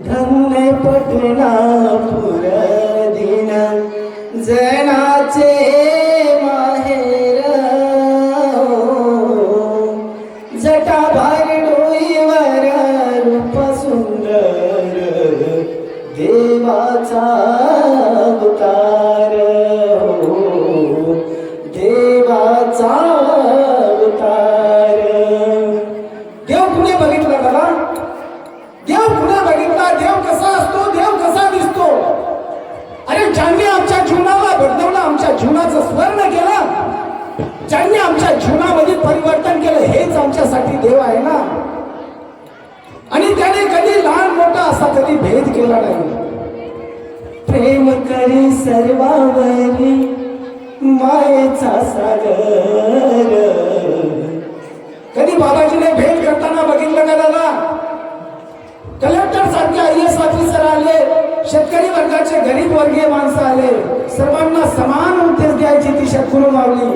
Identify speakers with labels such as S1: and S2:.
S1: धन्य पटनापुर दिन जनाचे माहेर जटा भार डोईवर रूप सुंदर देवाचा अवतार देवाचा अवतार देव कुणी बघितला दादा देव कुणी बघितला देव कसा असतो देव कसा दिसतो अरे ज्यांनी आमच्या जीवनाला बदलवलं आमच्या जीवनाचं स्वर्ण केलं ज्यांनी आमच्या जीवनामध्ये परिवर्तन केलं हेच आमच्यासाठी देव आहे ना आणि त्याने कधी लहान मोठा असा कधी भेद केला नाही प्रेम करी सर्वावरी मायेचा सागर कधी बाबाजीने भेट करताना बघितलं का दादा कलेक्टर सारखे IAS ऑफिसर आले शेतकरी वर्गाचे गरीब वर्गीय माणसं आले सर्वांना समान उत्तेज द्यायची ती सद्गुरू माऊली